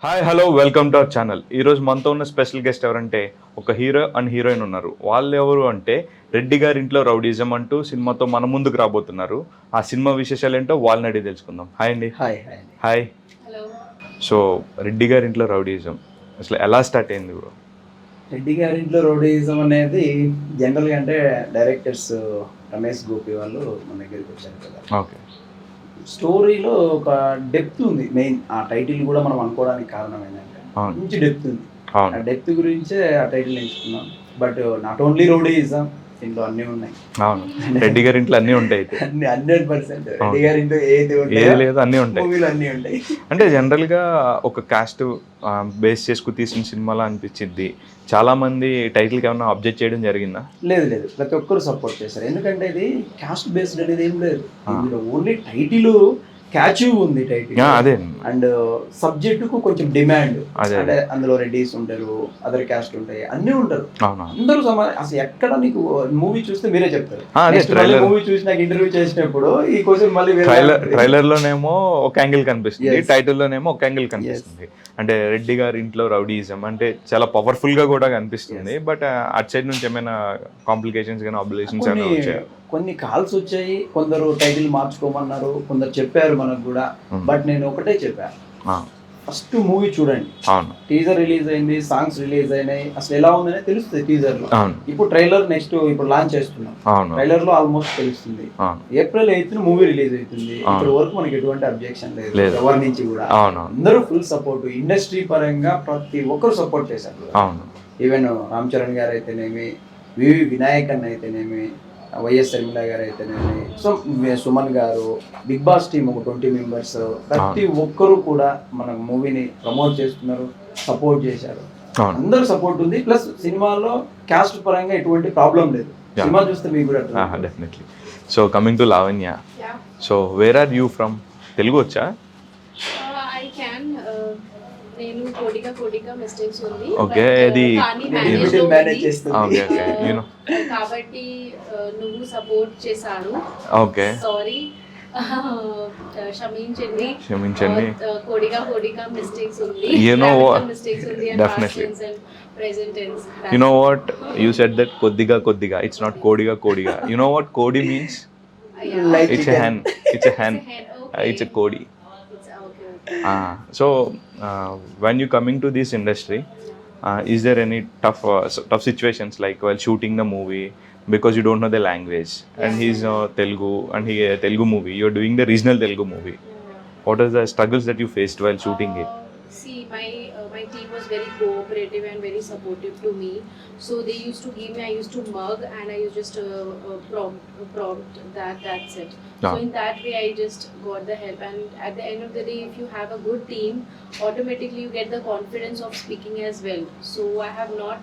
Hi hello welcome to our channel. ఈరోజు మనతో ఉన్న స్పెషల్ గెస్ట్ ఎవరంటే ఒక హీరో అండ్ హీరోయిన్ ఉన్నారు. వాళ్ళు ఎవరు అంటే రెడ్డి గారి ఇంట్లో రౌడీజం అంటూ సినిమాతో మన ముందుకు రాబోతున్నారు. ఆ సినిమా విశేషాలు ఏంటో వాళ్ళని అడిగి తెలుసుకుందాం. హాయ్ అండి. Hi hi. Hello. So Reddy గారి ఇంట్లో రౌడీజం అసలు ఎలా స్టార్ట్ అయింది బ్రో? రెడ్డి గారి ఇంట్లో రౌడీయిజం అనేది జనరల్గా అంటే డైరెక్టర్స్ రమేష్ గోపి వాళ్ళు మన దగ్గరికి వచ్చారు కదా. ఓకే. స్టోరీలో ఒక డెప్త్ ఉంది. మెయిన్ ఆ టైటిల్ కూడా మనం అనుకోవడానికి కారణం ఏంటంటే మంచి డెప్త్ ఉంది. ఆ డెప్త్ గురించే ఆ టైటిల్ ఎంచుకున్నాం. బట్ నాట్ ఓన్లీ రౌడీయిజం, ఇంట్లో అన్నీ ఉన్నాయి. అవును, రెడ్డి గారి ఇంట్లో అన్నీ ఉంటాయి. 100% రెడ్డి గారి ఇంట్లో ఏది లేదు అన్నీ ఉంటాయి. మూవీలు అన్నీ ఉంటాయి. అంటే జనరల్గా ఒక కాస్ట్ బేస్ చేసుకుని తీసిన సినిమాలా అనిపించింది. చాలా మంది టైటిల్కి ఏమన్నా అబ్జెక్ట్ చేయడం జరిగిందా? లేదు, ప్రతి ఒక్కరు సపోర్ట్ చేశారు. ఎందుకంటే ఇది క్యాస్ట్ బేస్డ్ అనేది ఏం లేదు. ఇందులో ఓన్లీ టైటిల్ క్యాచ్ ఉంది. టైటిల్ అదే. అండ్ సబ్జెక్ట్ కు కొంచెం డిమాండ్. అంటే అందులో రెడ్డిస్ ఉంటారు, అదర్ క్యాస్ట్ ఉంటాయి, అన్ని ఉంటారు. అందరూ అసలు ఎక్కడ నీకు మూవీ చూస్తే మీరే చెప్తారు. మూవీ చూసి నాకు ఇంటర్వ్యూ చేసినప్పుడు ఈ క్వశ్చన్ మళ్ళీ ట్రైలర్ లోనేమో ఒక యాంగిల్ కనిపిస్తుంది, టైటిల్ లోనేమో ఒక యాంగిల్ కనిపిస్తుంది. అంటే రెడ్డి గారి ఇంట్లో రౌడీజం అంటే చాలా పవర్ఫుల్ గా కూడా కనిపిస్తుంది. బట్ అటు సైడ్ నుంచి ఏమైనా కాంప్లికేషన్స్ కానీ ఆబ్లిగేషన్స్ ఏమైనా వచ్చాయి? కొన్ని కాల్స్ వచ్చాయి, కొందరు టైటిల్ మార్చుకోమన్నారు, కొందరు చెప్పారు మనకు కూడా. బట్ నేను ఒకటే చెప్పాను, ఫస్ట్ మూవీ చూడండి. టీజర్ రిలీజ్ అయింది, సాంగ్స్ రిలీజ్ అయినాయి, అసలు ఎలా ఉందనే తెలుస్తుంది టీజర్ లో. ఇప్పుడు ట్రైలర్ నెక్స్ట్ ఇప్పుడు లాంచ్ చేస్తున్నాం, ట్రైలర్ లో ఆల్మోస్ట్ తెలుస్తుంది. April 8th మూవీ రిలీజ్ అవుతుంది. ఇప్పటి వరకు మనకి ఎటువంటి అబ్జెక్షన్ లేదు ఎవరి నుంచి కూడా. అందరూ ఫుల్ సపోర్ట్, ఇండస్ట్రీ పరంగా ప్రతి ఒక్కరు సపోర్ట్ చేశారు. ఈవెన్ రామ్ చరణ్ గారు అయితేనేమి, వివి వినాయక్ అన్న అయితేనేమి, వైఎస్ శర్మిల గారు అయితేనేమి, సో సుమన్ గారు, బిగ్ బాస్ టీమ్ ఒక 20 మెంబర్స్, ప్రతి ఒక్కరు కూడా మన మూవీని ప్రమోట్ చేస్తున్నారు, సపోర్ట్ చేశారు. అందరూ సపోర్ట్ ఉంది. ప్లస్ సినిమాలో క్యాస్ట్ పరంగా ఎటువంటి ప్రాబ్లం లేదు. సినిమా చూస్తే మీకు కూడా definitely. So coming to Lavanya, so where are you from? Telugu వచ్చా? నేను కోడిగా మిస్టేక్స్ ఉంది. ఓకే, ఇది మేనేజ్ చేస్తుంది. Okay okay, you know. కాబట్టి నువ్వు సపోర్ట్ చేశారు. ఓకే, సారీ, క్షమించండి. కోడిగా మిస్టేక్స్ ఉంది. యు నో మిస్టేక్స్ ఉంది. Definitely. Present tense. You know what? You said that koddiga. It's not kodiga. You know what kodi means? Like it's a hen. It's a hen. Okay. It's a kodi. Okay. So when you coming to this industry, is there any tough situations like while shooting the movie because you don't know the language and he's Telugu and he Telugu movie, you're doing the regional Telugu movie. What are the struggles that you faced while shooting it? See, my team was very cooperative and very supportive to me. So they used to give me, I used to mug and I used just prompt that's it. So in that way I just got the help, and at the end of the day if you have a good team, automatically you get the confidence of speaking as well. So I have not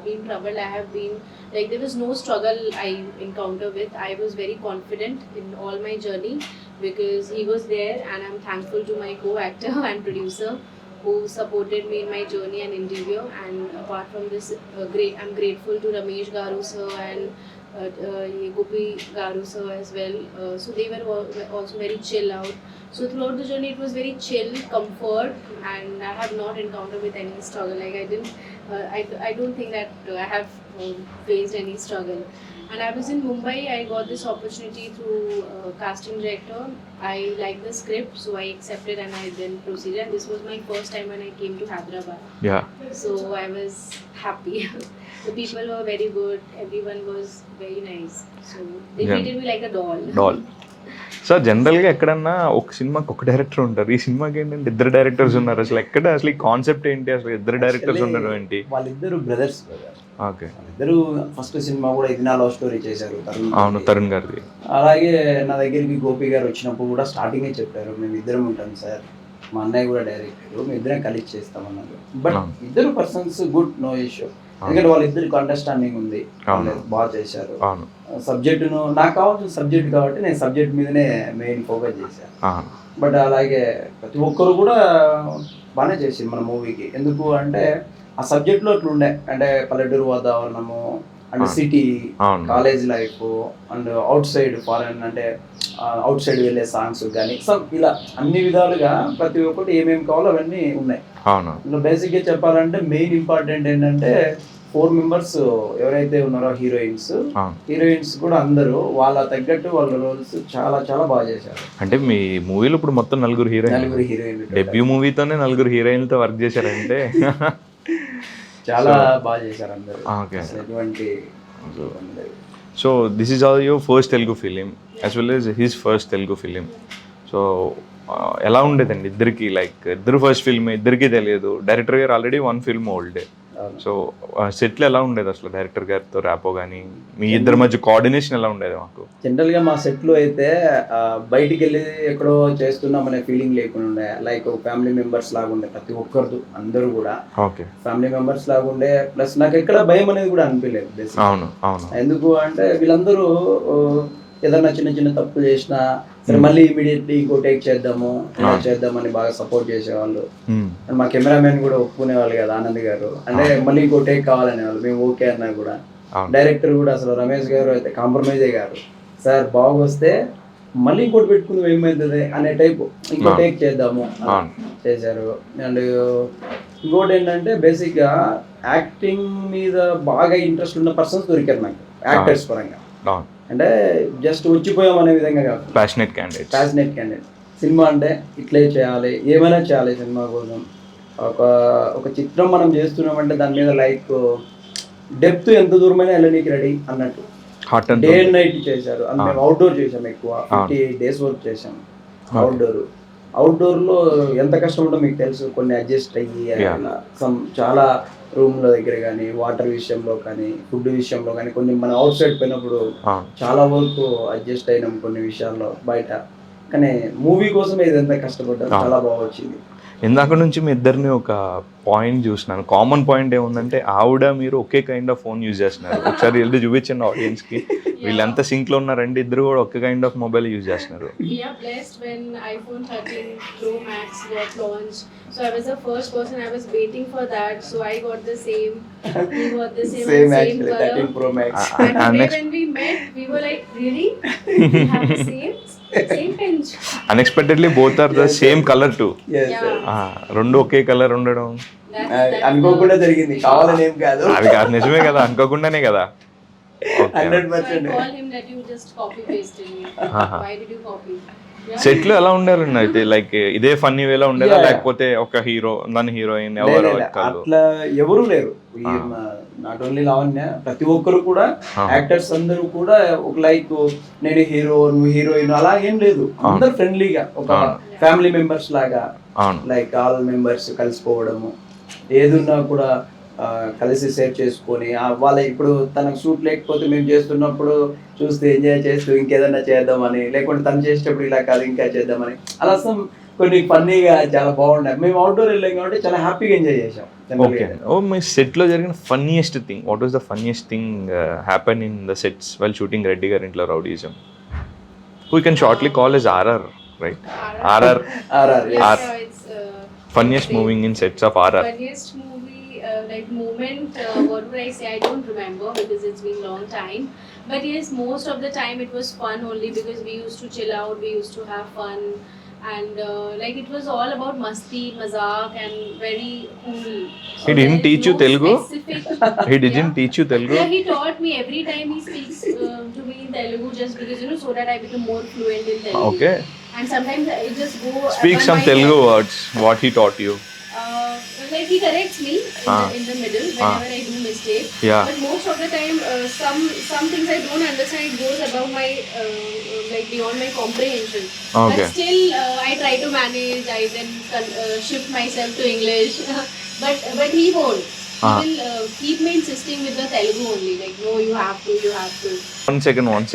been troubled. I have been like, there was no struggle I encounter with. I was very confident in all my journey because he was there, and I'm thankful to my co-actor and producer who supported me in my journey and interview. And apart from this, I'm grateful to Ramesh Garu sir and Gopi Garu sir as well. So they were also very chill out. So throughout the journey it was very chill, comfort, and I have not encountered with any struggle. Like I don't think that I have faced any struggle. And I was in Mumbai. I got this opportunity through casting director. I liked the script, so I accepted and I then proceeded. And this was my first time when I came to Hyderabad. Yeah. So I was happy. The people were very good. Everyone was very nice. So they treated me like a doll. So జనరల్గా ఎక్కడన్నా ఒక సినిమాకి ఒక director ఉంటారు, ఈ సినిమాకి ఏంటంటే ఇద్దరు డైరెక్టర్స్ ఉన్నారు. అసలు ఈ కాన్సెప్ట్ ఏంటి? అసలు ఇద్దరు డైరెక్టర్స్ ఉన్నారు ఏంటి? వాళ్ళిద్దరు బ్రదర్స్. ఓకే. వాళ్ళిద్దరు ఫస్ట్ సినిమా కూడా ఇది నా లవ్ స్టోరీ చేశారు, తరుణ్ గారిది. అలాగే నా దగ్గరికి గోపి గారు వచ్చినప్పుడు కూడా స్టార్టింగే చెప్పారు, మేము ఇద్దరం ఉంటాం సార్, మా అన్నయ్య కూడా డైరెక్టర్, మేము ఇద్దరం కలిసి చేస్తామన్నారు. బట్ ఇద్దరు పర్సన్స్ గుడ్, నో ఇష్యూ. ఎందుకంటే వాళ్ళిద్దరికి అండర్స్టాండింగ్ ఉంది, బాగా చేశారు. సబ్జెక్టును నాకు కావాల్సిన సబ్జెక్ట్ కాబట్టి నేను సబ్జెక్ట్ మీదనే మెయిన్ ఫోకస్ చేశాను. బట్ అలాగే ప్రతి ఒక్కరు కూడా బాగానే చేసింది మన మూవీకి. ఎందుకు అంటే ఆ సబ్జెక్ట్లో అట్లా ఉండే, అంటే పల్లెటూరు వాతావరణము and city, college life and out side foreign, అంటే అవుట్ సైడ్ వెళ్ళే సాంగ్స్ కానీ ఇలా అన్ని విధాలుగా ప్రతి ఒక్కటి ఏమేమి కావాలో అవన్నీ ఉన్నాయి. అవును ఇందులో బేసిక్గా చెప్పాలంటే మెయిన్ ఇంపార్టెంట్ ఏంటంటే 4 మెంబర్స్ ఎవరైతే ఉన్నారో హీరోయిన్స్ కూడా అందరూ వాళ్ళ తగ్గట్టు వాళ్ళ రోల్స్ చాలా చాలా బాగా చేశారు. అంటే మీ మూవీలో ఇప్పుడు మొత్తం నలుగురు నలుగురు హీరోయిన్ హీరోయిన్లు డెబ్యూ మూవీతోనే నలుగురు హీరోయిన్లతో వర్క్ చేశారంటే చాలా బాగా చేశారు అందరూ. ఓకే. అసలు ఎటువంటి so this is all your first Telugu film as well as his first Telugu film. So ఎలా ఉండేదండి ఇద్దరికి, లైక్ ఇద్దరు ఫస్ట్ ఫిల్మ్ ఇద్దరికి తెలియదు, డైరెక్టర్ గారు ఆల్రెడీ 1 ఫిల్మ్ ఓల్డ్. సో సెట్లు ఎలా ఉండేది అసలు డైరెక్టర్ గారితో ర్యాపో కానీ మీ ఇద్దరి మధ్య కోఆర్డినేషన్ ఎలా ఉండేది? మాకు జనరల్గా మా సెట్లో అయితే బయటికి వెళ్ళి ఎక్కడో చేస్తున్నాం అనే ఫీలింగ్ లేకుండా ఉండే, లైక్ ఫ్యామిలీ మెంబర్స్ లాగా ఉండే ప్రతి ఒక్కరితో, అందరూ కూడా ఓకే ఫ్యామిలీ మెంబర్స్ లాగా ఉండే. ప్లస్ నాకు ఎక్కడ భయం అనేది కూడా అనిపించలేదు బేసిక్. అవును అవును. ఎందుకు అంటే వీళ్ళందరూ ఏదన్నా చిన్న చిన్న తప్పులు చేసినా సరే మళ్ళీ ఇమీడియట్లీ ఇంకో టేక్ చేద్దాము ఇలా చేద్దామని బాగా సపోర్ట్ చేసేవాళ్ళు. మా కెమెరామెన్ కూడా ఒప్పుకునేవాళ్ళు కదా, ఆనంద్ గారు, అంటే మళ్ళీ ఇంకో టేక్ కావాలనేవాళ్ళు. మేము ఓకే అన్నా కూడా డైరెక్టర్ కూడా అసలు రమేష్ గారు అయితే కాంప్రమైజ్ అయ్యారు, సార్ బాగొస్తే మళ్ళీ ఇంకోటి పెట్టుకుని ఏమైతుంది అనే టైపు, ఇంకో టేక్ చేద్దాము చేశారు. అండ్ ఇంకోటి ఏంటంటే బేసిక్గా యాక్టింగ్ మీద బాగా ఇంట్రెస్ట్ ఉన్న పర్సన్స్ దొరికారు నాకు యాక్టర్స్ పరంగా. అంటే జస్ట్ వచ్చిపోయాం అనే విధంగా కాదు, ప్యాషనేట్ క్యాండిడేట్. సినిమా అంటే ఇట్లే చేయాలి, ఏమైనా చేయాలి సినిమా కోసం. ఒక చిత్రం మనం చేస్తున్నామంటే దాని మీద లైక్ డెప్త్ ఎంత దూరమైనా వెళ్ళనీకి రెడీ అన్నట్టు. డే అండ్ నైట్ చేశారు. అండ్ మేము అవుట్డోర్ చేసాం, ఎక్కువ 58 days వర్క్ చేసాం అవుట్డోర్లో ఎంత కష్టం ఉంటుందో మీకు తెలుసు. కొన్ని అడ్జస్ట్ అయ్యి చాలా రూమ్ల దగ్గర కానీ, వాటర్ విషయంలో కానీ, ఫుడ్ విషయంలో కానీ, కొన్ని మనం అవుట్ సైడ్ పోయినప్పుడు చాలా వరకు అడ్జస్ట్ అయినాం కొన్ని విషయాల్లో బయట. కానీ మూవీ కోసం ఇది ఎంత కష్టపడ్డా చాలా బాగా వచ్చింది. ఇందాక నుంచి మీ ఇద్దరిని ఒక పాయింట్ చూసినాను, కామన్ పాయింట్ ఏముందంటే ఆవిడ మీరు ఒకే కైండ్ ఆఫ్ ఫోన్ యూజ్ చేస్తున్నారు. ఒకసారి వెళ్ళి చూపించండి ఆడియన్స్కి, వీళ్ళంతా సింక్లో ఉన్నారండి, ఇద్దరు కూడా ఒకే కైండ్ ఆఫ్ మొబైల్ యూజ్ చేస్తున్నారు. When iPhone 13 Pro Max got launched, so I was the first person, I was waiting for that, so I got the same, he got the same actually, color. 13 Pro Max. And today when we met, we were like, really? We have the same pinch. Unexpectedly both are the same color too. రెండు ఒకే colour ఉండడం అనుకోకుండా జరిగింది, కావాలని ఏం కాదు. అది కాదు, నిజమే కదా, అనుకోకుండానే కదా. 100%. So I call him that you just copy pasted me. Why did you copy? Set లో ఎలా ఉండాలండి అయితే, లైక్ ఇదే ఫన్నీ వేలో ఉండేదా లేకపోతే ఒక హీరో దాని హీరోయిన్ ఎవరు అట్లా ఎవరు లేరు. నాట్ ఓన్లీ లావణ్య, ప్రతి ఒక్కరు కూడా యాక్టర్స్ అందరూ కూడా ఒక లైక్ నేను హీరో నువ్వు హీరోయిన్ అలా ఏం లేదు. అందరు ఫ్రెండ్లీగా ఒక ఫ్యామిలీ మెంబర్స్ లాగా, లైక్ ఆల్ మెంబర్స్ కలిసిపోవడము, ఏదున్నా కూడా కలిసి షేర్ చేసుకొని. వాళ్ళ ఇప్పుడు తనకు షూట్ లేకపోతే మేము చేస్తున్నప్పుడు చూస్తే ఎంజాయ్ చేస్తూ ఇంకేదన్నా చేద్దామని, లేకుంటే తను చేసేటప్పుడు ఇలా కాదు ఇంకా చేద్దామని, అలా కొన్ని ఫన్నీగా చాలా బాగున్నాయి. మేము అవుట్డోర్ వెళ్ళాం కాబట్టి చాలా హ్యాపీగా ఎంజాయ్ చేసాం. ఓకే. ఓ మీ సెట్ లో జరిగిన funniest thing, what was the funniest thing happen in the sets while shooting Reddy గారి ఇంట్లో rowdyism? We can shortly call as RR, right? RR. Funniest moving in sets of RR. Funniest movie, like moment, what would I say? I don't remember because it's been long time. But yes, most of the time it was fun only because we used to chill out, we used to have fun, and like it was all about masti, mazak, and very cool. So He didn't teach you Telugu? He didn't teach you Telugu? Yeah, he taught me every time he speaks to me in Telugu, just because so that I become more fluent in Telugu. Okay. And sometimes I just go. Speak some Telugu words. What he taught you? Like he corrects me in the middle whenever I do mistake. Yeah. But most of the time, some things I don't understand. It goes above my like beyond my comprehension. Okay. But still, I try to manage. I then shift myself to English. but he won't. He will keep me insisting with the Telugu only. Like no, you have to. One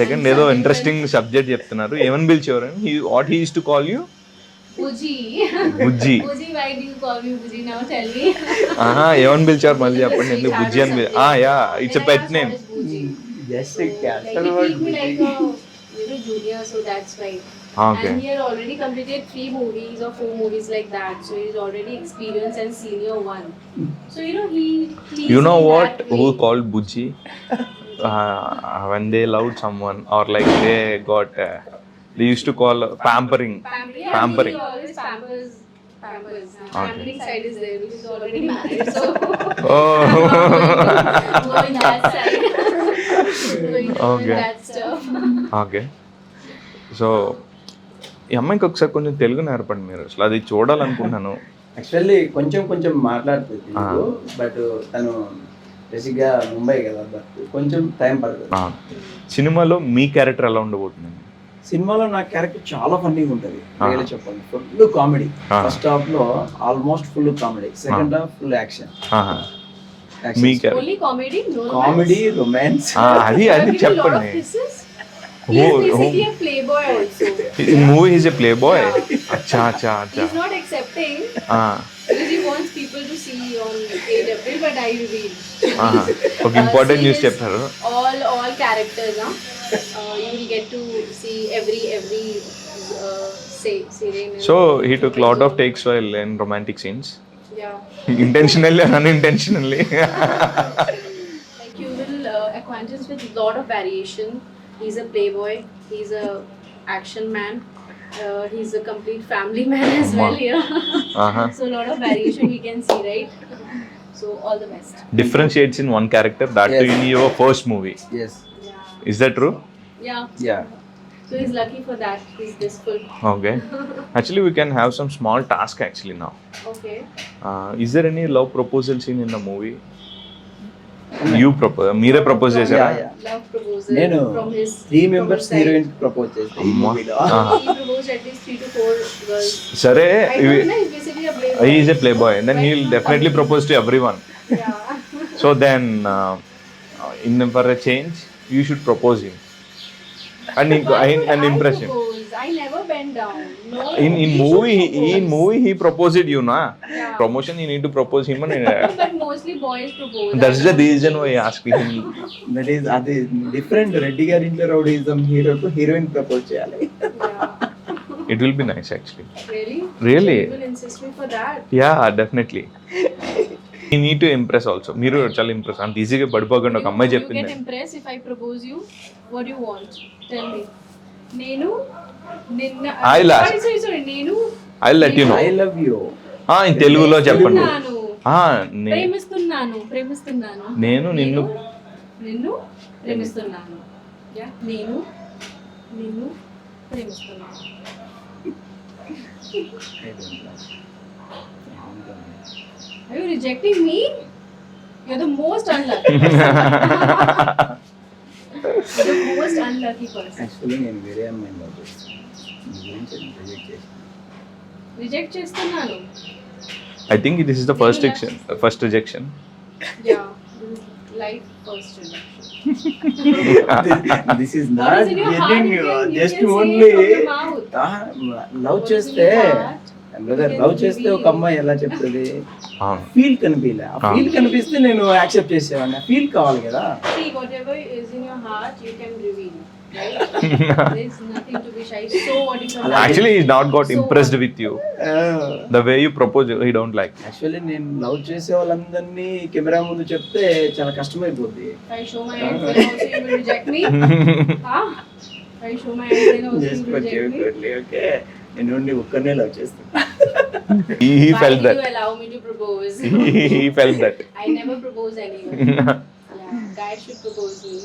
second. ఏదో interesting subject చెప్తున్నారు. ఏమని పిలిచేవారని? What he used to call you? Buji. Buji. Buji, why do you call me Buji now? Tell me. ఏమని పిలిచారు మళ్ళీ చెప్పండి. ఎందుకు బుజ్జి అని? Yeah, it's a pet name. Just Like he treat me like a junior, so that's why. Okay. And he had already completed 3 movies or 4 movies like that, so he's already experienced and senior one. So he You know what? that way. Who called Buji? When they loved someone or like they got, they used to call pampering. Pampering. He always pampers Pampers. Okay. Pampering side is there, which is already married, so Oh. go in that side. Going to Okay. that stuff. Okay so ఈ అమ్మాయికి ఒకసారి కొంచెం తెలుగు నేర్పండి మీరు, అసలు అది చూడాలనుకుంటున్నాను. Actually కొంచెం మాట్లాడుతుంది తెలుగు, బట్ తను బేసిక్గా ముంబై కదా, బట్ కొంచెం టైం పడుతుంది. సినిమాలో మీ క్యారెక్టర్ ఎలా ఉండబోతుంది? సినిమాలో నా క్యారెక్టర్ చాలా ఫన్నీగా ఉంటుంది, రియల్ చెప్పండి. ఫుల్ కామెడీ, ఫస్ట్ హాఫ్ లో almost full comedy, second half full action. మీ Only comedy, no romance. Comedy, romance. అది Have you given a lot of చెప్పండి. kisses? He is basically a playboy also. In movie is a play boy. అచ్చా అచ్చా అచ్చా. He's not accepting because he wants people to see on 8 April, but I reveal. ఒక important See news his చెప్పారు. all characters, you will get to see every scene. So he took lot of takes while in romantic scenes, Yeah. intentionally and unintentionally. Like you will acquaintance with lot of variation. He's a playboy. He's a action man. He's a complete family man as well here. So a lot of variation we can see, right? So all the best. Differentiates in one character, that too in your first movie. Yes. Yeah. Is that true? Yeah. So he's lucky for that. He's this full. Okay. Actually, we can have some small task actually now. Okay. Is there any love proposal scene in the movie? You propose, మీరే propose చేశారా? Yeah. Love proposal నేను from his 3 from members his side. Heroine propose చేస్తాను ఈ అమ్మా. మూవీలో. He proposed at least 3 to 4 girls. సరే, I don't know. He's basically a playboy. he is a playboy, and then he will definitely propose to everyone. Yeah. So then, for a change, you should propose him and Why would and I impress him. propose? I never bent down. No. In he should propose. movie he proposed you, na? Yeah. Promotion you need to propose him, and But mostly boys propose. that's the reason why I asked him. That is అది different. Reddy గారి ఇంట్లో rowdyism, హీరోకు heroine propose చేయాలి. Yeah. It will be nice actually. Really? Really? You will insist me for that? Yeah, definitely. You need to impress also. మీరు చాలా impress అంత ఈజీగా పడిపోకుండా ఒక అమ్మాయి You చెప్పింది. get impressed if I propose you? What do you want? Tell me. నేను నిన్న I'll ask. sorry నేను I'll let you know. I love you. In తెలుగులో చెప్పండి. ప్రేమిస్తున్నాను నేను నిన్ను నిన్ను ప్రేమిస్తున్నాను. Yeah, నేను నిన్ను ప్రేమిస్తున్నాను. Are you rejecting me? You're the most unlucky person. You're the most unlucky person. Actually నేను వేరే అమ్మాయిని లవ్ చేస్తాను. మీ గురించి రిజెక్ట్ చేస్తాను. Reject చేస్తున్నాను. I think this is the first rejection. Yeah. Life first rejection. This is What not is in your heart? Getting You can just say it only from your mouth. Love What is in చేస్తే your heart? Brother love చేస్తే ఒక అమ్మాయి ఎలా చెప్తుంది? అవును. Feel కనిపించలే. ఆ feel కనిపిస్తే నేను యాక్సెప్ట్ చేసేవాడిని. ఫీల్ కావాలి కదా. See, whatever is in your heart, you can reveal. Right? There's nothing to be shy. So what if I'm Actually he's not got So impressed with you. The way you propose he don't like. Actually నేను love చేసే వాళ్ళందరినీ camera ముందు చెప్తే చాలా కష్టమైపోద్ది. If I show my eyes, then also you will reject me? Huh? If I show my eyes, then also you will reject me? Okay, నేను only ఒక్కనే love చేస్తాను. He Why felt did that. you allow me to propose? He felt that. I never propose anyone. Yeah, guys should propose me.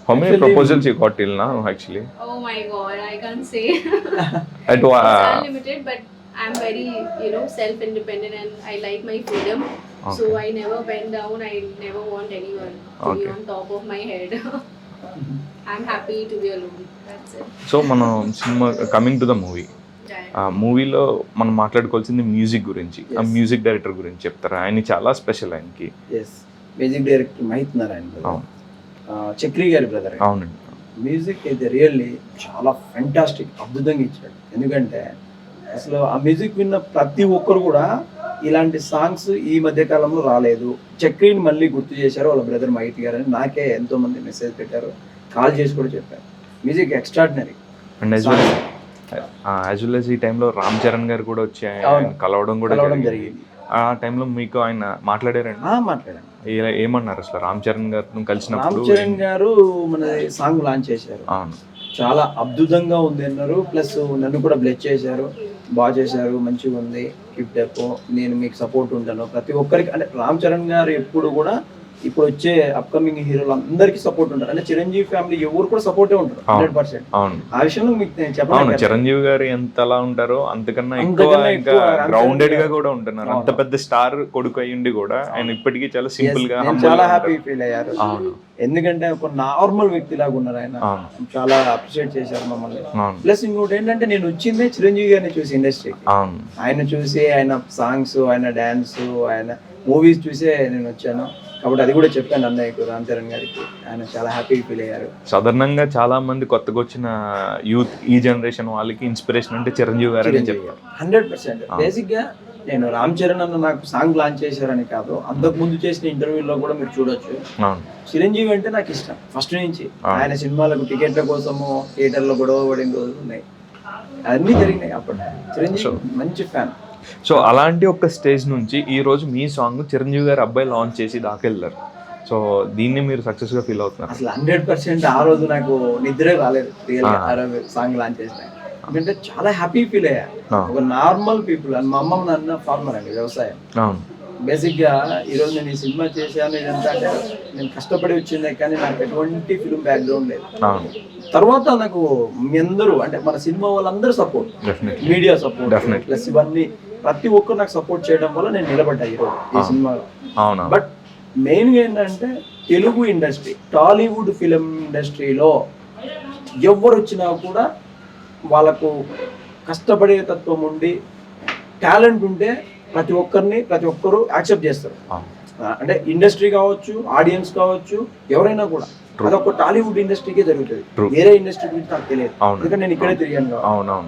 How many Actually- proposals you got till now actually? Oh my god, I can't say. At It's unlimited, but I'm very, self-independent and I like my freedom. So Okay. I never bend down. I never want anyone to Okay. be on top of my head. I'm happy to be alone. That's it. So మనం సినిమా coming to the movie, Yeah. ఆ మూవీలో మనం మాట్లాడుకోవాల్సింది music గురించి. ఆ Yes. Music director గురించి చెప్తారా? ఆయన చాలా స్పెషల్ ఆయనకి. Yes, music director Mahit Narayan brother. అవును. చక్రి గారి బ్రదర్. అవునండి. మ్యూజిక్ అయితే రియల్లీ చాలా ఫెంటాస్టిక్, అద్భుతంగా ఇచ్చాడు. ఎందుకంటే అసలు ఆ మ్యూజిక్ విన్న ప్రతి ఒక్కరు కూడా ఇలాంటి సాంగ్స్ ఈ మధ్య కాలంలో రాలేదు. చక్రిని మళ్ళీ గుర్తు చేశారు వాళ్ళ బ్రదర్ మహిత్ గారు అని నాకే ఎంతో మంది మెసేజ్ పెట్టారు, కాల్ చేసి కూడా చెప్పారు. Music extraordinary. And as well as ఈ టైంలో రామ్ చరణ్ గారు కూడా వచ్చి ఆయన అవును. కలవడం కూడా కలవడం జరిగింది. జరిగింది. ఆ టైంలో మీకు ఆయన మాట్లాడారండి? మాట్లాడాను. ఏమన్నారు అసలు రామ్ చరణ్ గారిని రామ్ కలిసినప్పుడు? చరణ్ గారు మన సాంగ్ లాంచ్ చేశారు. అవును. చాలా అద్భుతంగా ఉంది అన్నారు. ప్లస్ నన్ను కూడా బ్లెస్ చేశారు. బాగా చేశారు, మంచిగా ఉంది, కీప్ అప్, నేను మీకు సపోర్ట్ ఉంటాను. ప్రతి ఒక్కరికి అంటే రామ్ చరణ్ గారు ఎప్పుడు కూడా ఇప్పుడు వచ్చే అప్కమింగ్ హీరోలు అందరికీ సపోర్ట్ ఉంటారు. అంటే చిరంజీవి ఫ్యామిలీ ఎవరు కూడా సపోర్టే ఉంటారు 100%. అవును, ఆ విషయంలో మీకు నేను అవును. చెప్పాను. చిరంజీవి గారు ఎంతలా ఉంటారో అంతకన్నా ఎక్కువ అంతకన్నా ఇంకా ఎక్కువ గ్రౌండెడ్ గా కూడా ఉంటున్నారు. అవును. అంత పెద్ద స్టార్ కొడుకు అయ్యిండి కూడా ఆయన ఇప్పటికీ చాలా సింపుల్ గా నేను చాలా హ్యాపీ ఫీల్ అయ్యారు. అవును, ఎందుకంటే ఒక నార్మల్ వ్యక్తి లాగా ఉన్నారు ఆయన. అవును, చాలా అప్రిషియేట్ చేశారు మమ్మల్ని. అవును, ప్లస్ ఇంకోటి ఏంటంటే నేను వచ్చిందే చిరంజీవి గారిని చూసి ఇండస్ట్రీకి. అవును. ఆయన చూసి ఆయన సాంగ్స్, ఆయన డాన్స్, ఆయన మూవీస్ చూసే నేను వచ్చాను. కాబట్టి అది కూడా చెప్పాను అన్నయ్యకు, రామ్ చరణ్ గారికి. ఆయన చాలా హ్యాపీ ఫీల్ అయ్యారు. సాధారణంగా చాలా మంది కొత్తగా వచ్చిన యూత్ ఈ జనరేషన్ వాళ్ళకి ఇన్స్పిరేషన్ అంటే చిరంజీవి గారు అని చెప్తారు. 100%. బేసిక్ గా నేను రామ్ చరణ్ అన్న నాకు సాంగ్ లాంచ్ చేశారని కాదు, అంతకు ముందు చేసిన ఇంటర్వ్యూలో కూడా మీరు చూడొచ్చు. అవును, చిరంజీవి అంటే నాకు ఇష్టం ఫస్ట్ నుంచి. ఆయన సినిమాలకు టికెట్ల కోసము థియేటర్లో గొడవ పడిన రోజులు ఉన్నాయి, అన్నీ జరిగినాయి అప్పుడు. చిరంజీవి మంచి ఫ్యాన్. సో అలాంటి ఒక స్టేజ్ నుంచి ఈ రోజు మీ సాంగ్ చిరంజీవి గారు అబ్బాయి లాంచ్ చేసి దాకెళ్తారు. సో దీన్ని మీరు సక్సెస్ గా ఫీల్ అవుతున్నారు? అసలు 100% ఆ రోజు నాకు నిద్రే రాలేదు రియల్ గా సాంగ్ లాంచ్ చేసిన. ఎందుకంటే చాలా హ్యాపీ ఫీల్ అయ్యా. ఒక నార్మల్ పీపుల్. మా అమ్మ నాన్న ఫార్మర్ అండి, వ్యవసాయం. అవును, బేసిక్ గా ఈ రోజు నేను ఈ సినిమా చేశాను ఇదంతా అంటే నేను కష్టపడి వచ్చిందే, కానీ నాకు ఎటువంటి ఫిల్మ్ బ్యాక్గ్రౌండ్ లేదు. అవును. తర్వాత నాకు మీ అందరూ అంటే మన సినిమా వాళ్ళందరూ సపోర్ట్, మీడియా సపోర్ట్, ప్లస్ ఇవన్నీ ప్రతి ఒక్కరు నాకు సపోర్ట్ చేయడం వల్ల నేను నిలబడ్డా ఈరోజు ఈ సినిమాలో. అవును. బట్ మెయిన్గా ఏంటంటే తెలుగు ఇండస్ట్రీ, టాలీవుడ్ ఫిలిం ఇండస్ట్రీలో ఎవరు వచ్చినా కూడా వాళ్ళకు కష్టపడే తత్వం ఉండి టాలెంట్ ఉంటే ప్రతి ఒక్కరు యాక్సెప్ట్ చేస్తారు. అంటే ఇండస్ట్రీ కావచ్చు, ఆడియన్స్ కావచ్చు, ఎవరైనా కూడా. అదొక టాలీవుడ్ ఇండస్ట్రీకే జరుగుతుంది, వేరే ఇండస్ట్రీ గురించి నాకు తెలియదు. ఎందుకంటే నేను ఇక్కడే తిరిగాను.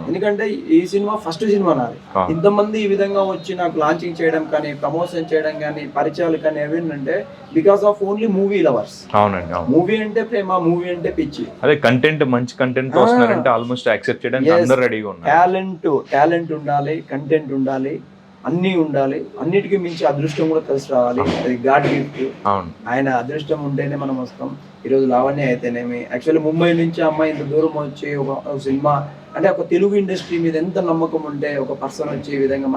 ఎందుకంటే ఈ సినిమా ఫస్ట్ సినిమా నాది. ఇంతమంది ఈ విధంగా వచ్చి నాకు లాంచింగ్ చేయడం కానీ, ప్రమోషన్ చేయడం కానీ, పరిచయాలు కానీ ఏమిటంటే because of only movie lovers. అవునండి. మూవీ అంటే ప్రేమ, మూవీ అంటే పిచ్చి. అదే కంటెంట్, మంచి కంటెంట్ వస్తున్నారంటే ఆల్మోస్ట్ యాక్సెప్ట్ చేయడానికి అందరూ రెడీగా ఉన్నారు. టాలెంట్ ఉండాలి, కంటెంట్ ఉండాలి, అన్నీ ఉండాలి. అన్నిటికీ మించి అదృష్టం కూడా కలిసి రావాలి. అది గాడ్ గిఫ్ట్. ఆయన అదృష్టం ఉంటేనే మనం వస్తాం. ఈరోజు లావణ్య అయితేనేమి, యాక్చువల్లీ ముంబై నుంచి అమ్మాయి ఇంత దూరం వచ్చి ఒక సినిమా అంటే ఒక తెలుగు ఇండస్ట్రీ మీద ఎంత నమ్మకం ఉంటే ఒక పర్సన్ వచ్చి ఈ విధంగా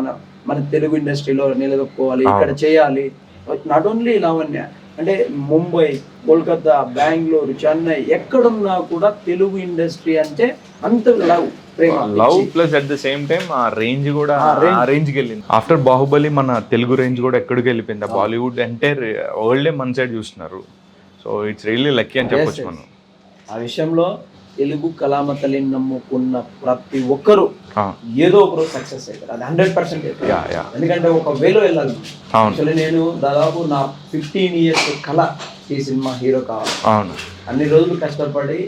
మన తెలుగు ఇండస్ట్రీలో నిలదొక్కోవాలి, ఇక్కడ చేయాలి. నాట్ ఓన్లీ లావణ్య, అంటే ముంబై, కోల్కతా, బెంగళూరు, చెన్నై ఎక్కడున్నా కూడా తెలుగు ఇండస్ట్రీ అంటే అంత love plus at the same time ఆ రేంజ్ కూడా ఆ రేంజ్ కి వెళ్ళింది. ఆఫ్టర్ బాహుబలి మన తెలుగు రేంజ్ కూడా ఎక్కడికి వెళ్ళిపోయింది. బాలీవుడ్ అంటే వరల్డ్ మన సైడ్ చూస్తున్నారు. సో ఇట్స్ రియల్లీ లక్కీ అని చెప్పొచ్చు మనం. ఆ విషయంలో తెలుగు కళామతలిని నమ్ముకున్న ప్రతి ఒక్కరు ఏదో ఒకరు సక్సెస్ అవుతారు. అది 100%. ఎందుకంటే ఒక వేలో వెళ్ళాలి. యాక్చువల్లీ నేను దాదాపు నా 15 years కళ ఈ సినిమా హీరో కావాలి. అన్ని రోజులు కష్టపడి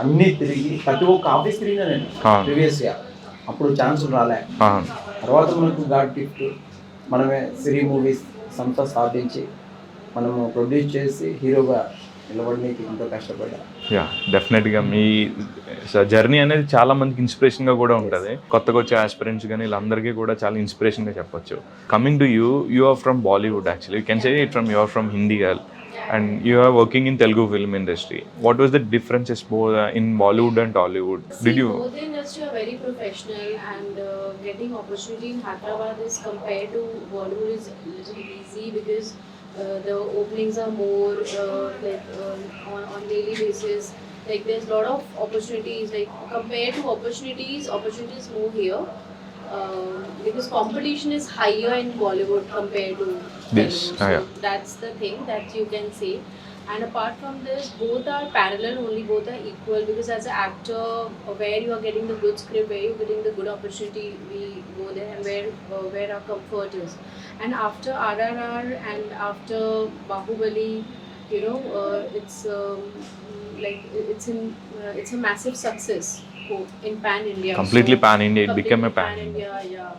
అన్ని తిరిగి ప్రతి ఒక్క ఆఫీస్ తిరిగినా నేను ప్రీవియస్ గా. అప్పుడు ఛాన్స్ రాలే. తర్వాత మనకు గాడ్ గిఫ్ట్, మనమే సిరీ మూవీస్ సంస్థ స్థాపించి మనము ప్రొడ్యూస్ చేసి హీరోగా నిలబడడానికి ఎంతో కష్టపడ్డా. డెఫినెట్గా మీ జర్నీ అనేది చాలా మందికి ఇన్స్పిరేషన్గా కూడా ఉంటుంది. కొత్తగా వచ్చే ఆస్పిరెంట్స్ కానీ వీళ్ళందరికీ కూడా చాలా ఇన్స్పిరేషన్గా చెప్పొచ్చు. Coming to you are from Bollywood actually. You can say it from you are from Hindi girl and you are working in Telugu film industry. What was the differences both in Bollywood and Tollywood? Did you? Both the industry are very professional, and getting opportunity in Hyderabad is compared to Bollywood is a little easy because the openings are more on daily basis. Like there's a lot of opportunities. Like compared to opportunities more here. Because competition is higher in Bollywood compared to this. So that's the thing that you can say. And apart from this, both are parallel only, both are equal, because as an actor, where you are getting the good script, where you're getting the good opportunity, we go there, and where our comfort is. And after RRR and after Bahubali, you know, it's a massive success in Pan India. Completely Pan India. It became a Pan India. Yeah.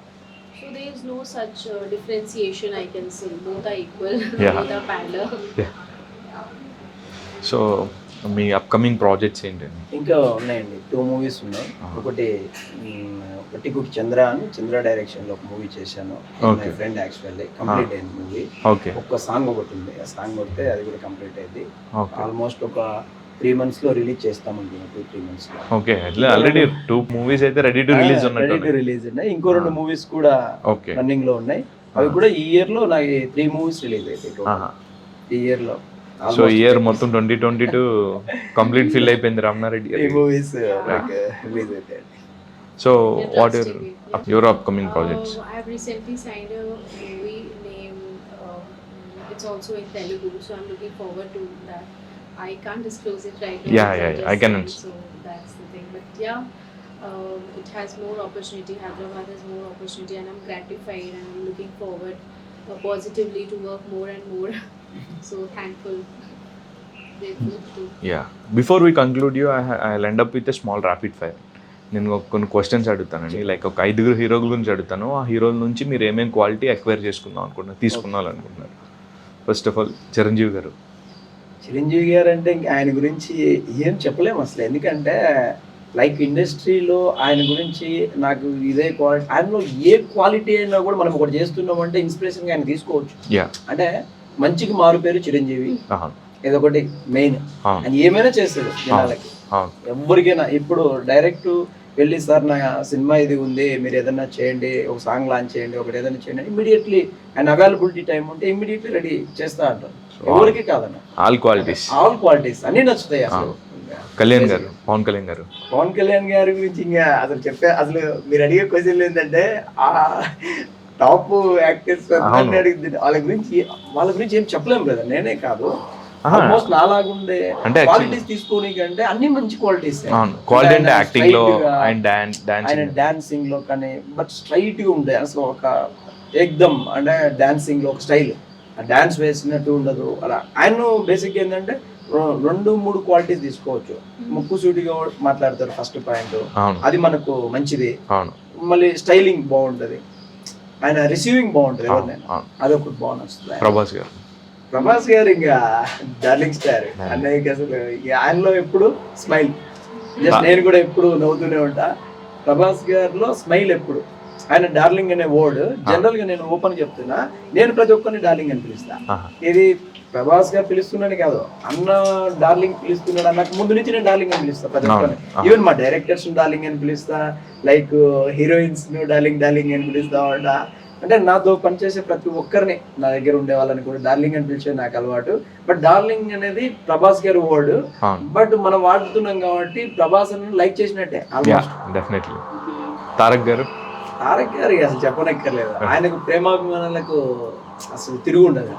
So there is no such differentiation, I can say. Both are equal. Both are parallel. So me upcoming projects ఏంటండి? ఇంకా ఉన్నాయండి, 2 movies ఉన్నాయి. ఒకటి cook చంద్ర అని చంద్ర direction లో ఒక movie చేశాను. My friend actually complete అయింది మూవీ. ఒక్క సాంగ్ ఒకటి ఉంది, ఆ సాంగ్ కొడితే అది కూడా కంప్లీట్ అయింది. ఆల్మోస్ట్ ఒక 3 months లో రిలీజ్ చేస్తామనుకున్నాం, 2-3 months లో. ఓకే, అట్లా ఆల్రెడీ 2 మూవీస్ అయితే ready to release ready to ఉన్నట్టు. రిలీజ్ ఉన్నాయి. ఇంకో 2 మూవీస్ కూడా ఓకే, రన్నింగ్ లో ఉన్నాయి. అవి కూడా ఈ ఇయర్ లో నాకు 3 మూవీస్ రిలీజ్ అవుతాయి ఈ ఇయర్ లో. సో ఇయర్ మొత్తం 2022 కంప్లీట్ ఫిల్ అయిపోయింది రామనారెడ్డి 3 గారు. మూవీస్ రిలీజ్ అవుతాయి. So what your upcoming projects? I have recently signed a movie named, it's also in Telugu, so I'm looking forward to that. I can't disclose it right now. Yeah, so yeah, just I can saying, understand. So that's the thing. But yeah, it has more opportunity. Hyderabad has more opportunity, and I'm gratified and I'm looking forward positively to work more and more. So thankful, grateful to. Yeah, before we conclude you I end up with a small rapid fire. నేను కొన్ని questions అడుగుతానండి, like ఒక 5 హీరోల గురించి అడుగుతాను. ఆ హీరోల నుంచి మీరు ఏమేమి క్వాలిటీ ఎక్వైర్ చేసుకుందాం అనుకుంటున్నారు, తీసుకుందామనుకుంటున్నారు? ఫస్ట్ ఆఫ్ ఆల్ చిరంజీవి గారు. చిరంజీవి గారు అంటే ఇంకా ఆయన గురించి ఏం చెప్పలేము అసలు. ఎందుకంటే లైక్ ఇండస్ట్రీలో ఆయన గురించి నాకు ఇదే క్వాలిటీ, ఆయనలో ఏ క్వాలిటీ అయినా కూడా మనం ఒకటి చేస్తున్నామంటే ఇన్స్పిరేషన్గా ఆయన తీసుకోవచ్చు. యా, అంటే మంచికి మారు పేరు చిరంజీవి, ఇదొకటి మెయిన్. ఆయన ఏమైనా చేస్తాడు జనాలకి, ఎవరికైనా. ఇప్పుడు డైరెక్ట్ వెళ్ళి సార్ నా సినిమా ఇది ఉంది, మీరు ఏదైనా చేయండి, ఒక సాంగ్ లాంచ్ చేయండి, ఒకటి ఏదైనా చేయండి, ఇమీడియట్లీ ఆయన అవైలబిలిటీ టైం ఉంటే ఇమీడియట్లీ రెడీ చేస్తా అంటారు. ఎవరికి కాదన్న, ఆల్ క్వాలిటీస్ అన్ని నచ్చుతాయి అసలు. కళ్యాణ్ గారు, పవన్ కళ్యాణ్ గారి గురించి ఇంకా అసలు అసలు మీరు అడిగే క్వశ్చన్ ఏంటంటే ఆ టాప్ యాక్టర్స్ వాళ్ళ గురించి ఏం చెప్పలేము కదా. నేనే కాదు, ఆల్మోస్ట్ నాలాగుండే క్వాలిటీస్ తీసుకోనికంటే అన్ని మంచి క్వాలిటీస్. క్వాలిటీ అంటే యాక్టింగ్ లో అండ్ ఆయన డాన్సింగ్ లో కానీ బట్ స్ట్రైట్ గా ఉంటాయి అసలు. ఒక ఏకదమ్ అంటే డాన్సింగ్ లో ఒక స్టైల్, డాన్స్ వేసినట్టు ఉండదు అలా. ఆయన బేసిక్ ఏంటంటే 2-3 క్వాలిటీస్ తీసుకోవచ్చు. ముక్కు సూటిగా మాట్లాడతారు ఫస్ట్ పాయింట్, అది మనకు మంచిది. మళ్ళీ స్టైలింగ్ బాగుంటది, ఆయన రిసీవింగ్ బాగుంటది ఎవరినైనా, అదొకటి బాగా నచ్చుతుంది. ప్రభాస్ గారు ఇంకా డార్లింగ్ స్టార్ అన్నయ్యకి అసలు. ఆయనలో ఎప్పుడు స్మైల్, నేను కూడా ఎప్పుడు నవ్వుతూనే ఉంటా. ప్రభాస్ గారిలో స్మైల్ ఎప్పుడు. ఆయన డార్లింగ్ అనే వర్డ్ జనరల్ గా నేను ఓపెన్ చెప్తున్నా, నేను ప్రతి ఒక్కరిని డార్లింగ్ అని పిలుస్తా. ఇది ప్రభాస్ గారు పిలుస్తున్నాను కాదు, అన్న డార్లింగ్ పిలుస్తున్నాడు అన్నకు ముందు నుంచి నేను డార్లింగ్ అని పిలుస్తా ప్రతి ఒక్కరిని. ఈవెన్ మా డైరెక్టర్స్ డార్లింగ్ అని పిలుస్తా, లైక్ హీరోయిన్స్ డార్లింగ్ అని పిలుస్తా ఉంటా. అంటే నాతో పనిచేసే ప్రతి ఒక్కరిని, నా దగ్గర ఉండే వాళ్ళని కూడా డార్లింగ్ అని పిలిచే నాకు అలవాటు. బట్ డార్లింగ్ అనేది ప్రభాస్ గారి వర్డ్, బట్ మనం వాడుతున్నాం కాబట్టి ప్రభాస్ అని లైక్ చేసినట్టే డెఫినెట్లీ. తారక్ గారు అసలు చెప్పనక్కర్లేదు. ఆయనకు ప్రేమాభిమానులకు అసలు తిరుగు ఉండదు.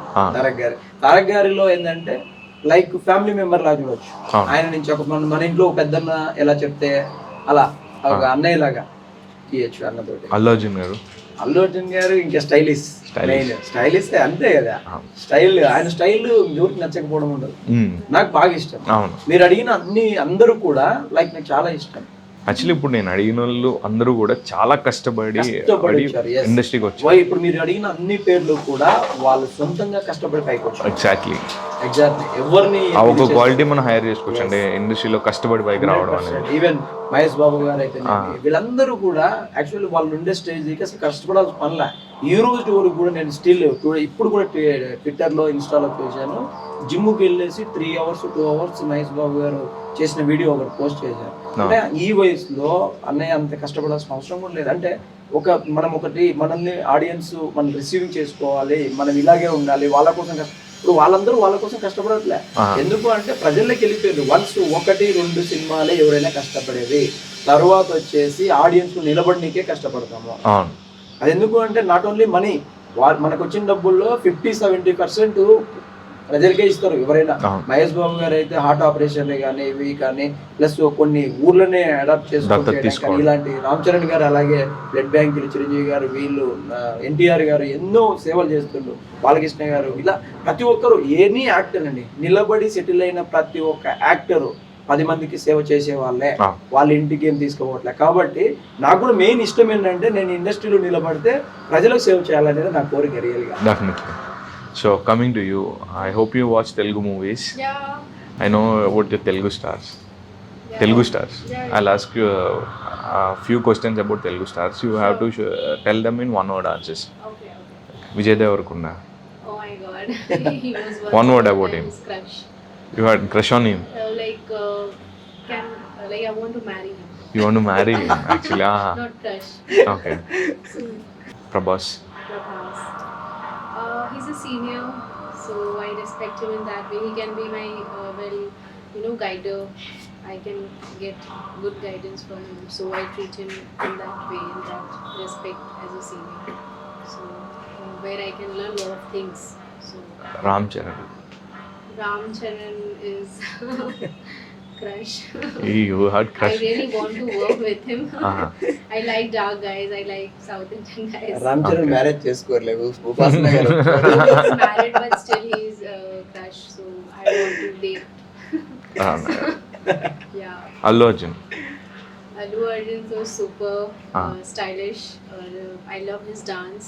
తారక్ గారిలో ఏంటంటే లైక్ ఫ్యామిలీ మెంబర్ లాగా చూడవచ్చు. ఆయన నుంచి ఒక మన ఇంట్లో ఒక పెద్దన్న ఎలా చెప్తే అలా ఒక అన్నయ్య లాగా తీయచ్చు అన్నతోటి. అల్లు అర్జున్ గారు ఇంకా స్టైలిష్ అంతే కదా. స్టైల్, ఆయన స్టైల్ ఎవరికి నచ్చకపోవడం ఉండదు. నాకు బాగా ఇష్టం. మీరు అడిగిన అందరూ కూడా లైక్ నాకు చాలా ఇష్టం. యాక్చువల్లీ ఇప్పుడు నేను అడిగిన వాళ్ళు అందరూ కూడా చాలా కష్టపడి ఇండస్ట్రీకి వచ్చారు. ఇప్పుడు మీరు అడిగిన అన్ని పేర్లు కూడా వాళ్ళు సొంతంగా కష్టపడి పైకి వచ్చారు. ఎగ్జాక్ట్లీ ఎవరిని ఒక క్వాలిటీ మనం హైర్ చేసుకోవచ్చు అంటే ఇండస్ట్రీలో కష్టపడి పైకి రావడం అనేది. ఈవెన్ మహేష్ బాబు గారు అయితే వీళ్ళందరూ కూడా యాక్చువల్లీ వాళ్ళు ఉండే స్టేజ్కి అసలు కష్టపడాల్సిన పనిలే. ఈ రోజు వరకు కూడా నేను స్టిల్ ఇప్పుడు కూడా ట్విట్టర్లో ఇన్స్టాలో చూశాను, జిమ్కి వెళ్ళేసి 3 hours 2 hours మహేష్ బాబు గారు చేసిన వీడియో ఒకటి పోస్ట్ చేశారు. అంటే ఈ వయసులో అన్నయ్య అంత కష్టపడాల్సిన అవసరం కూడా లేదు. అంటే మనం మనల్ని ఆడియన్స్ మనం రిసీవింగ్ చేసుకోవాలి, మనం ఇలాగే ఉండాలి, వాళ్ళ కోసం. ఇప్పుడు వాళ్ళందరూ వాళ్ళ కోసం కష్టపడట్లే. ఎందుకు అంటే ప్రజల్లోకి వెళ్ళిపోయారు. 1-2 సినిమాలే ఎవరైనా కష్టపడేది, తర్వాత వచ్చేసి ఆడియన్స్ నిలబడినకే కష్టపడతాము. అది ఎందుకు అంటే నాట్ ఓన్లీ మనీ, మనకు వచ్చిన డబ్బుల్లో 50-70% ప్రజలకే ఇస్తారు ఎవరైనా. మహేష్ బాబు గారు అయితే హార్ట్ ఆపరేషన్ కానీ ఇవి కానీ ప్లస్ కొన్ని ఊర్లనే అడాప్ట్ చేసుకోవాలి. ఇలాంటి రామ్ చరణ్ గారు అలాగే బ్లడ్ బ్యాంకులు, చిరంజీవి గారు, వీళ్ళు ఎన్టీఆర్ గారు ఎన్నో సేవలు చేస్తుండ్రు, బాలకృష్ణ గారు, ఇలా ప్రతి ఒక్కరు ఎనీ యాక్టర్ అండి నిలబడి సెటిల్ అయిన ప్రతి ఒక్క యాక్టరు 10 మందికి సేవ చేసే వాళ్ళే, వాళ్ళ ఇంటికి ఏం తీసుకోవట్లే. కాబట్టి నాకు కూడా మెయిన్ ఇష్టం ఏంటంటే నేను ఇండస్ట్రీలో నిలబడితే ప్రజలకు సేవ చేయాలనేది నా కోరిక రియల్గా. Definitely. So coming to you, I hope you watch Telugu movies. Yeah. I know about the Telugu stars. Yeah. Telugu stars. Yeah. I'll ask you a few questions about Telugu stars. You have to tell them in one word answers. Okay. Vijay Devarkonda. Oh my God. He was One word about him. Crush. You had crush on him. I want to marry him. You want to marry him, actually. Not crush. Okay. Prabhas. Prabhas. He's a senior, so I respect him in that way. He can be my guider. I can get good guidance from him, so I treat him in that way, in that respect as a senior. So where I can learn a lot of things. So Ram Charan. Ram Charan is crush. You had I crush. really want to work with him. Uh-huh. I like dark guys. I like South Indian guys. Ram Charan Okay. Marriage చేసుకోరలేదు Upasana garu He's married, but still he's crush. So I want to date. Yeah. Allu Arjun. Allu Arjun so super Ah. stylish. I love his dance,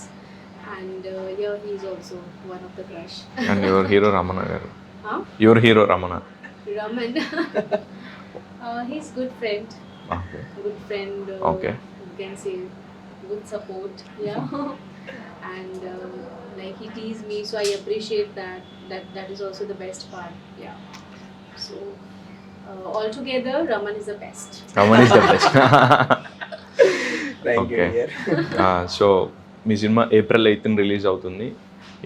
and yeah, he's also one of the crush. And your hero Ramana garu. Huh? Your hero Ramana. Raman. He's good friend. Okay. Good friend. Okay. You can say good support. Yeah. And like he teased me, so I appreciate that. That is also the best part. Yeah. So altogether, Raman is the best. Raman is the best. Thank you Okay. So me cinema April 8th release అవుతుంది.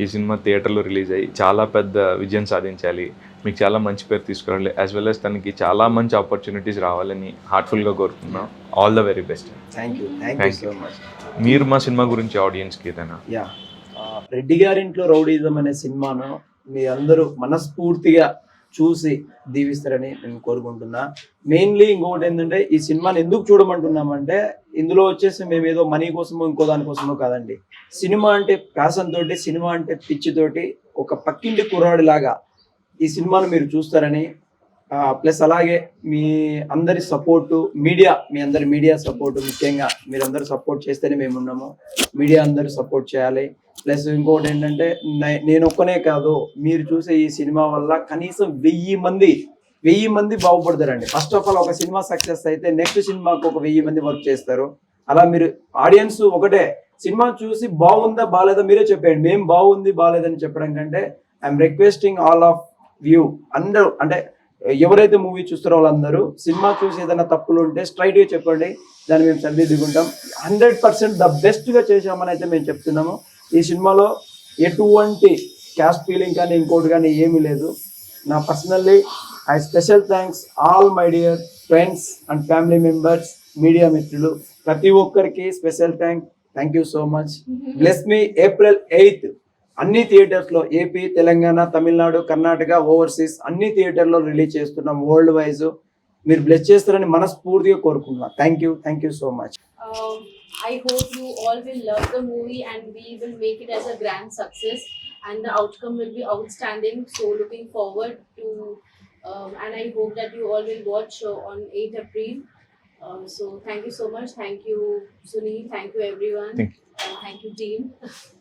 ఈ cinema థియేటర్లో release అయ్యి చాలా పెద్ద విజయం సాధించాలి, మీకు చాలా మంచి పేరు తీసుకురావాలి, యాజ్ వెల్ as తనకి చాలా మంచి ఆపర్చునిటీస్ రావాలని హార్ట్ఫుల్గా కోరుకుంటున్నాం. All the very best. Thank you Thank so much. మీరు మా సినిమా గురించి ఆడియన్స్కి ఏదైనా యా రెడ్డి గారింట్లో రౌడీజం అనే సినిమాను మీ అందరూ మనస్ఫూర్తిగా చూసి దీవిస్తారని నేను కోరుకుంటున్నా. మెయిన్లీ ఇంకొకటి ఏంటంటే ఈ సినిమాని ఎందుకు చూడమంటున్నామంటే ఇందులో వచ్చేసి మేము ఏదో మనీ కోసమో ఇంకో దానికోసమో కాదండి. సినిమా అంటే ప్యాషన్ తోటి, సినిమా అంటే పిచ్చితోటి ఒక పక్కింటి కుర్రాడిలాగా ఈ సినిమాను మీరు చూస్తారని, ప్లస్ అలాగే మీ అందరి సపోర్టు, మీ అందరి మీడియా సపోర్టు, ముఖ్యంగా మీరందరూ సపోర్ట్ చేస్తేనే మేము ఉన్నాము. మీడియా అందరూ సపోర్ట్ చేయాలి. ప్లస్ ఇంకొకటి ఏంటంటే నేను ఒక్కనే కాదు, మీరు చూసే ఈ సినిమా వల్ల కనీసం 1000 మంది బాగుపడతారండి. ఫస్ట్ ఆఫ్ ఆల్ ఒక సినిమా సక్సెస్ అయితే నెక్స్ట్ సినిమాకు ఒక 1000 మంది వర్క్ చేస్తారు. అలా మీరు ఆడియన్స్ ఒకటే సినిమా చూసి బాగుందా బాగాలేదా మీరే చెప్పండి. మేము బాగుంది బాగాలేదని చెప్పడం కంటే I'm requesting all of view, అందరూ అంటే ఎవరైతే మూవీ చూస్తారో వాళ్ళందరూ సినిమా చూసి ఏదైనా తప్పులు ఉంటే స్ట్రైట్ గా చెప్పండి, దాన్ని మేము సరిదిద్దుకుంటాం. 100% ద బెస్ట్ గా చేసామని అయితే మేము చెప్తున్నాము. ఈ సినిమాలో ఎటువంటి క్యాస్ట్ ఫీలింగ్ కానీ ఇంకోటి కానీ ఏమీ లేదు. నా personally I special thanks all my dear friends and family members, media మిత్రులు ప్రతి ఒక్కరికి special thank you so much. Bless me. April 8th అన్ని థియేటర్స్లో, ఏపీ, తెలంగాణ, తమిళనాడు, కర్ణాటక, ఓవర్సీస్ అన్ని థియేటర్లో రిలీజ్ చేస్తున్నాం వరల్డ్ వైజ్. మీరు బ్లెస్ చేస్తారని మనస్ఫూర్తిగా కోరుకుంటున్నాను. Thank you so much. I hope you all will love the movie and we will make it as a grand success and the outcome will be outstanding. So looking forward to and I hope that you all will watch on 8th April. So thank you so much. Thank you Sunil. Thank you everyone. Thank Thank you team.